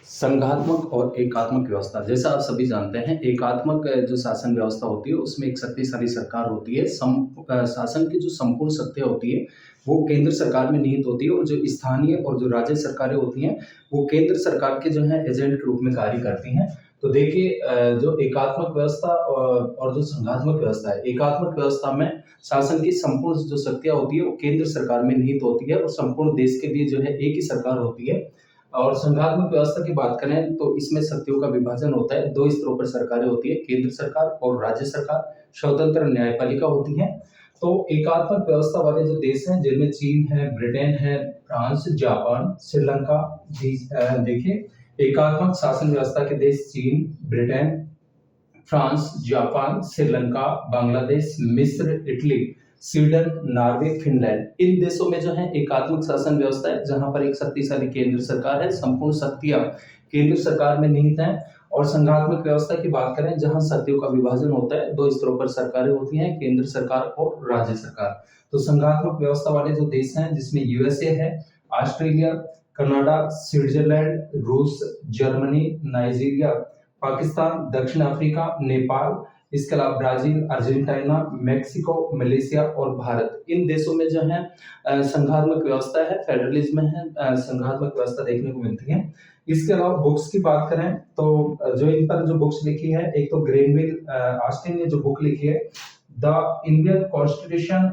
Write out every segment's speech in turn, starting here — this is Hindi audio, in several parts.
संघात्मक और एकात्मक व्यवस्था। जैसा आप सभी जानते हैं, एकात्मक जो शासन व्यवस्था होती है, उसमें एक शक्तिशाली सरकार होती है। शासन की जो संपूर्ण शक्तियाँ होती है, वो केंद्र सरकार में निहित होती है और जो स्थानीय और जो राज्य सरकारें होती हैं, वो केंद्र सरकार के जो है एजेंट के रूप में कार्य करती हैं। तो देखिए जो एकात्मक व्यवस्था और जो संघात्मक व्यवस्था है, एकात्मक व्यवस्था में शासन की संपूर्ण जो शक्तियाँ होती है, वो केंद्र सरकार में निहित होती है और संपूर्ण देश के लिए जो है एक ही सरकार होती है। और संघात्मक व्यवस्था की बात करें तो इसमें शक्तियों का विभाजन होता है। 2 स्तरों पर सरकारें होती है, केंद्र सरकार और राज्य सरकार, स्वतंत्र न्यायपालिका होती है। तो एकात्मक व्यवस्था वाले जो देश हैं, जिनमें चीन है, ब्रिटेन है, फ्रांस, जापान, श्रीलंका, देखिए एकात्मक शासन व्यवस्था के देश चीन, Britain, France, Japan, Sri Lanka, Bangladesh, मिस्र, इटली, स्वीडन, नॉर्वे, फिनलैंड, इन देशों में जो है एकात्मक शासन व्यवस्था है, जहां पर एक शक्तिशाली केंद्र सरकार है, संपूर्ण शक्तियां केंद्र सरकार में निहित हैं। और संघात्मक व्यवस्था की बात करें, जहां शक्तियों का विभाजन होता है, 2 स्तरों पर सरकारें होती हैं, केंद्र सरकार और राज्य सरकार। तो संघात्मक व्यवस्था वाले जो देश हैं, जिसमें यूएसए है, ऑस्ट्रेलिया, कनाडा, स्विट्जरलैंड, रूस, जर्मनी, नाइजीरिया, पाकिस्तान, दक्षिण अफ्रीका, नेपाल, इसके अलावा ब्राजील, अर्जेंटीना, मेक्सिको, मलेशिया और भारत, इन देशों में जो है संघात्मक व्यवस्था है, फेडरलिज्म है, संघात्मक व्यवस्था देखने को मिलती है। इसके अलावा बुक्स की बात करें तो जो इन पर जो बुक्स लिखी है, एक तो ग्रेनविल ऑस्टिन ने जो बुक लिखी है, the Indian constitution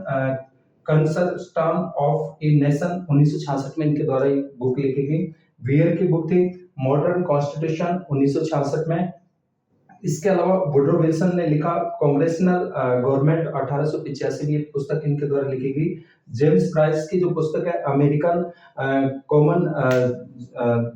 concern of a nation, 1966 में इनके द्वारा एक बुक लिखी गई। वियर की बुक थी मॉडर्न कॉन्स्टिट्यूशन, 1966 में। इसके अलावा वुडरो विल्सन ने लिखा कांग्रेशनल गवर्नमेंट, 1885 की पुस्तक इनके द्वारा लिखी गई। जेम्स प्राइस की जो पुस्तक है अमेरिकन कॉमन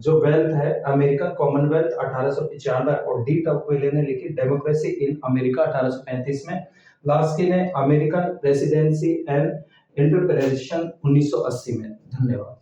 जो वेल्थ है, अमेरिकन कॉमनवेल्थ, 1895, और डी टॉकविले ने लिखी डेमोक्रेसी इन अमेरिका, 1835 में। लास्की ने अमेरिकन प्रेसिडेंसी एंड इंटरप्रेशन, 1980 में। धन्यवाद।